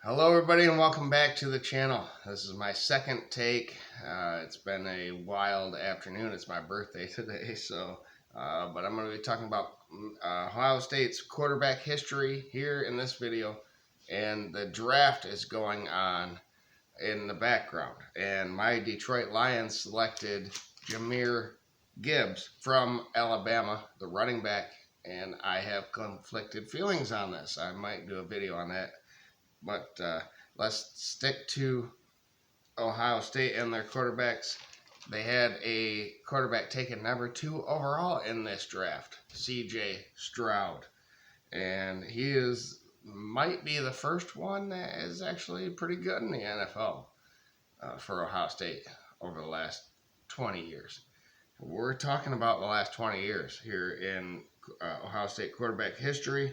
Hello everybody and welcome back to the channel. This is my second take. It's been a wild afternoon. It's my birthday today, but I'm going to be talking about Ohio State's quarterback history here in this video, and the draft is going on in the background. And my Detroit Lions selected Jahmyr Gibbs from Alabama, the running back, and I have conflicted feelings on this. I might do a video on that. But let's stick to Ohio State and their quarterbacks. They had a quarterback taken number 2 overall in this draft, C.J. Stroud. And he might be the first one that is actually pretty good in the NFL for Ohio State over the last 20 years. We're talking about the last 20 years here in Ohio State quarterback history.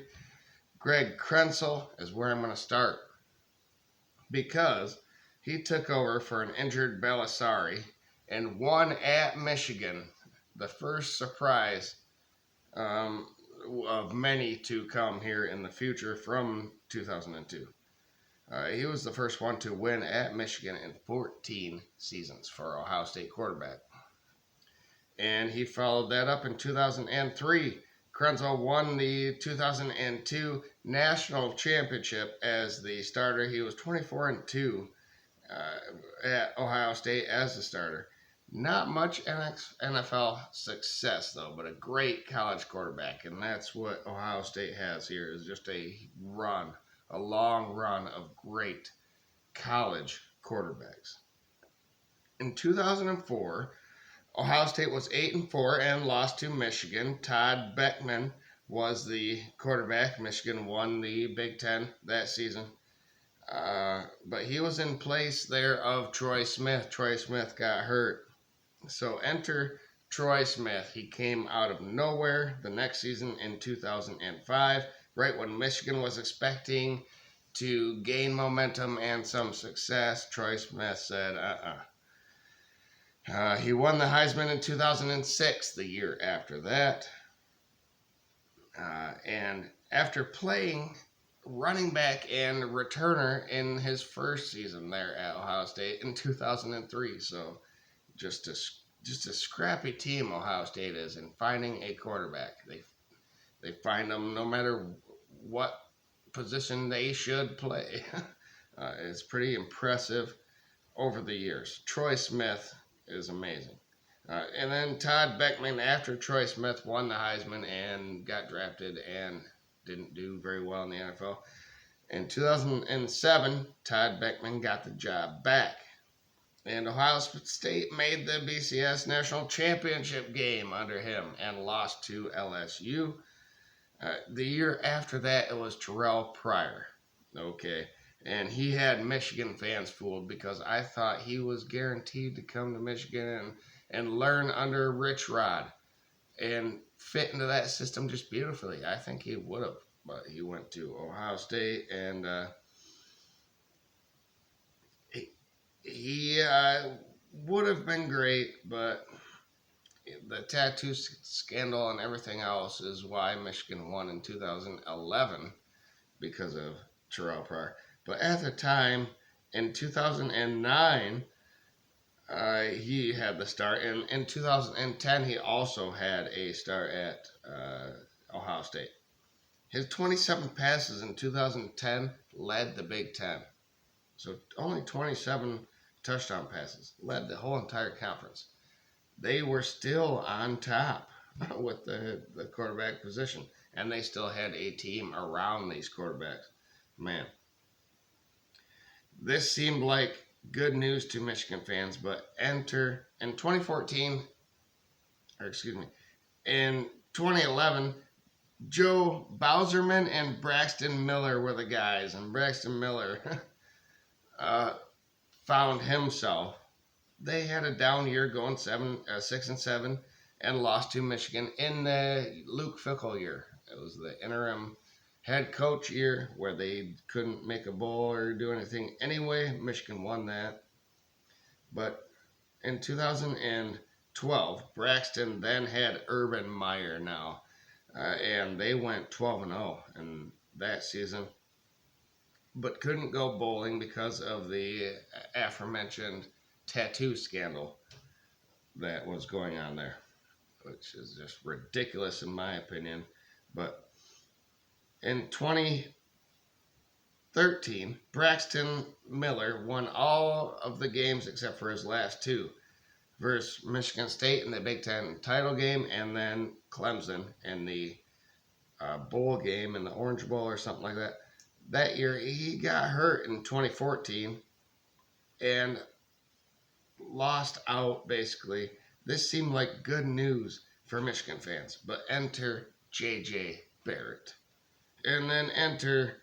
Greg Krenzel is where I'm going to start, because he took over for an injured Belisari and won at Michigan, the first surprise of many to come here in the future from 2002. He was the first one to win at Michigan in 14 seasons for Ohio State quarterback. And he followed that up in 2003. Krenzel won the 2002 national championship as the starter. He was 24-2 at Ohio State as the starter. Not much NFL success though, but a great college quarterback, and that's what Ohio State has here, is just a long run of great college quarterbacks. In 2004, Ohio State was 8-4 and lost to Michigan. Todd Beckman was the quarterback. Michigan won the Big Ten that season. But he was in place there of Troy Smith. Troy Smith got hurt. So enter Troy Smith. He came out of nowhere the next season in 2005, right when Michigan was expecting to gain momentum and some success. Troy Smith said, he won the Heisman in 2006, the year after that. And after playing running back and returner in his first season there at Ohio State in 2003. So just a scrappy team Ohio State is in finding a quarterback. They find them no matter what position they should play. It's pretty impressive over the years. Troy Smith is amazing. And then Todd Beckman, after Troy Smith won the Heisman and got drafted and didn't do very well in the NFL. In 2007, Todd Beckman got the job back. And Ohio State made the BCS National Championship game under him and lost to LSU. The year after that, it was Terrell Pryor. Okay. And he had Michigan fans fooled, because I thought he was guaranteed to come to Michigan and learn under Rich Rod and fit into that system just beautifully. I think he would have, but he went to Ohio State, and he would have been great, but the tattoo scandal and everything else is why Michigan won in 2011, because of Terrell Pryor. But at the time, in 2009, he had the start. And in 2010, he also had a start at Ohio State. His 27 passes in 2010 led the Big Ten. So only 27 touchdown passes led the whole entire conference. They were still on top with the quarterback position. And they still had a team around these quarterbacks. Man. This seemed like good news to Michigan fans, but enter in 2014, in 2011, Joe Bauserman and Braxton Miller were the guys, and Braxton Miller found himself. They had a down year, going 6-7, and lost to Michigan in the Luke Fickell year. It was the interim head coach year where they couldn't make a bowl or do anything anyway. Michigan won that. But in 2012, Braxton then had Urban Meyer now, and they went 12-0 in that season. but couldn't go bowling because of the aforementioned tattoo scandal that was going on there, which is just ridiculous in my opinion. But in 2013, Braxton Miller won all of the games except for his last two versus Michigan State in the Big Ten title game, and then Clemson in the bowl game in the Orange Bowl or something like that. That year, he got hurt in 2014 and lost out, basically. This seemed like good news for Michigan fans, but enter J.J. Barrett. And then enter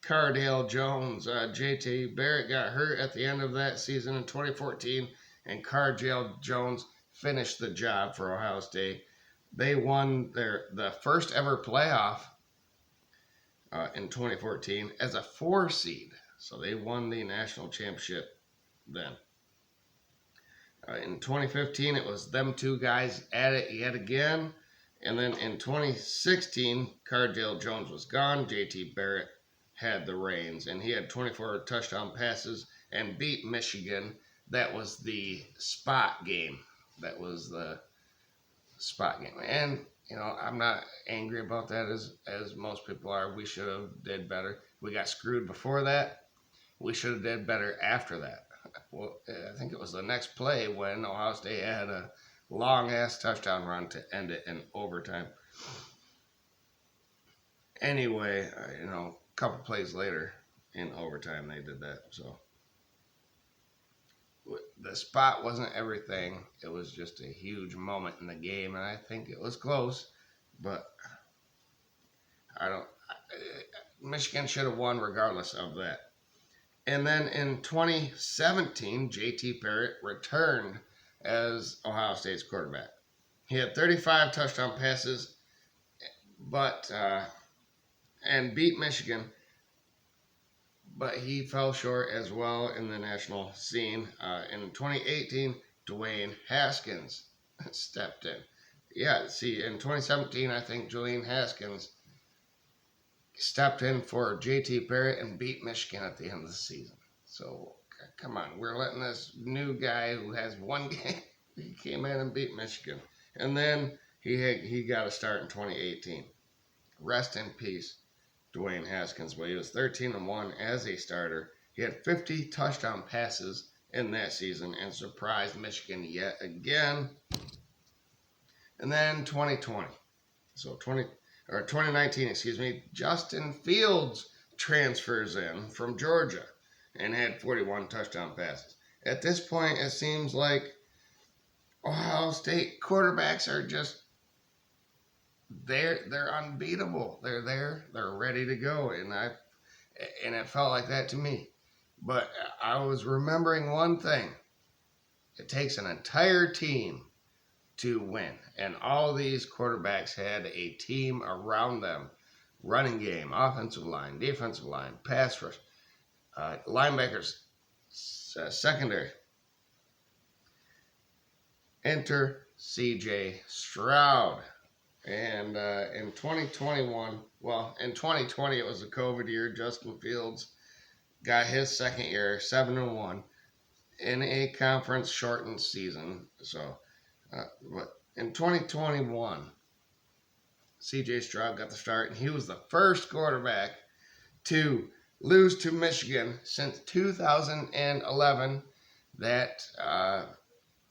Cardale Jones. J.T. Barrett got hurt at the end of that season in 2014, and Cardale Jones finished the job for Ohio State. They won the first ever playoff in 2014 as a 4 seed. So they won the national championship then. In 2015, it was them two guys at it yet again. And then in 2016, Cardale Jones was gone. J.T. Barrett had the reins, and he had 24 touchdown passes and beat Michigan. That was the spot game. That was the spot game. And, you know, I'm not angry about that as most people are. We should have did better. We got screwed before that. We should have did better after that. Well, I think it was the next play when Ohio State had a long-ass touchdown run to end it in overtime. Anyway, you know, a couple plays later in overtime they did that. So the spot wasn't everything. It was just a huge moment in the game, and I think it was close. But Michigan should have won regardless of that. And then in 2017, J.T. Barrett returned as Ohio State's quarterback. He had 35 touchdown passes, and beat Michigan, but he fell short as well in the national scene. In 2018, Dwayne Haskins stepped in. Yeah, see, in 2017, I think Dwayne Haskins stepped in for J.T. Barrett and beat Michigan at the end of the season. So, come on, we're letting this new guy who has one game, he came in and beat Michigan. And then he got a start in 2018. Rest in peace, Dwayne Haskins. But he was 13-1 as a starter. He had 50 touchdown passes in that season and surprised Michigan yet again. And then 2019, Justin Fields transfers in from Georgia and had 41 touchdown passes. At this point, it seems like Ohio State quarterbacks are just they're unbeatable. They're there, they're ready to go, and it felt like that to me. But I was remembering one thing: it takes an entire team to win, and all these quarterbacks had a team around them: running game, offensive line, defensive line, pass rush, linebackers, secondary. Enter C.J. Stroud. And in 2021, in 2020 it was a COVID year. Justin Fields got his second year, 7-1 in a conference shortened season. So, but in 2021, C.J. Stroud got the start, and he was the first quarterback to lose to Michigan since 2011. That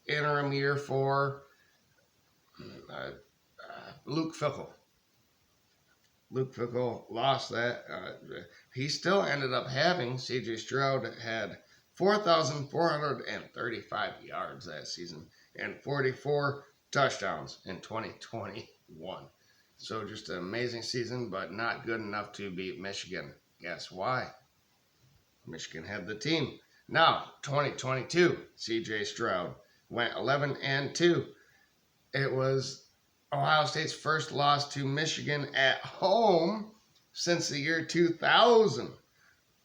interim year for Luke Fickell. Luke Fickell lost that. He still ended up having, C.J. Stroud had 4,435 yards that season and 44 touchdowns in 2021. So just an amazing season, but not good enough to beat Michigan. Guess why? Michigan had the team. Now, 2022, C.J. Stroud went 11-2. It was Ohio State's first loss to Michigan at home since the year 2000.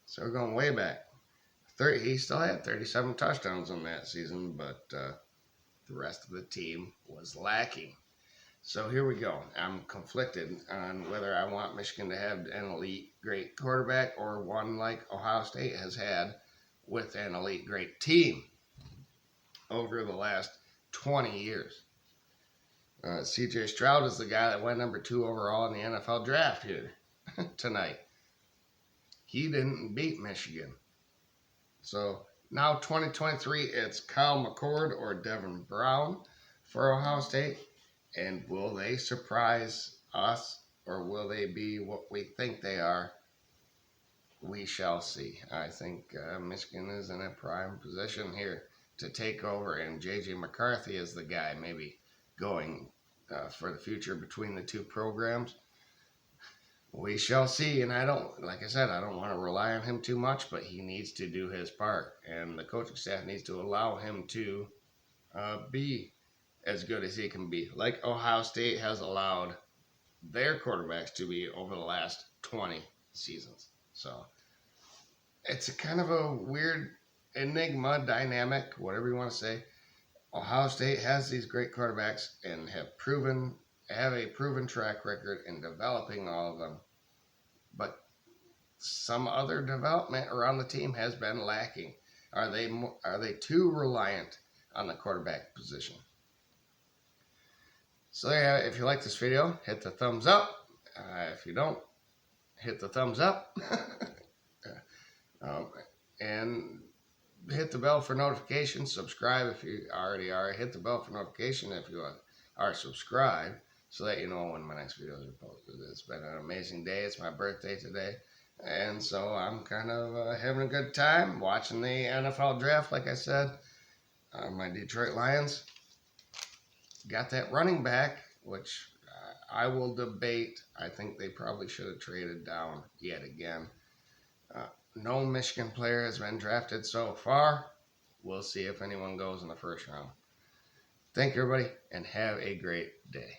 So we're going way back. He still had 37 touchdowns in that season, but the rest of the team was lacking. So here we go. I'm conflicted on whether I want Michigan to have an elite great quarterback or one like Ohio State has had with an elite great team over the last 20 years. CJ Stroud is the guy that went number 2 overall in the NFL draft here tonight. He didn't beat Michigan. So now 2023, it's Kyle McCord or Devin Brown for Ohio State. And will they surprise us or will they be what we think they are? We shall see. I think Michigan is in a prime position here to take over, and J.J. McCarthy is the guy maybe going for the future between the two programs. We shall see, and I don't want to rely on him too much, but he needs to do his part, and the coaching staff needs to allow him to be as good as he can be, like Ohio State has allowed their quarterbacks to be over the last 20 seasons. So it's a kind of a weird enigma dynamic, whatever you want to say. Ohio State has these great quarterbacks and have a proven track record in developing all of them, but some other development around the team has been lacking. Are they too reliant on the quarterback position? So yeah, if you like this video, hit the thumbs up. If you don't, hit the thumbs up. And hit the bell for notifications. Subscribe if you already are. Hit the bell for notification if you are subscribed, so that you know when my next videos are posted. It's been an amazing day. It's my birthday today, and so I'm kind of having a good time watching the NFL draft. Like I said, my Detroit Lions got that running back, which I will debate. I think they probably should have traded down yet again. No Michigan player has been drafted so far. We'll see if anyone goes in the first round. Thank you, everybody, and have a great day.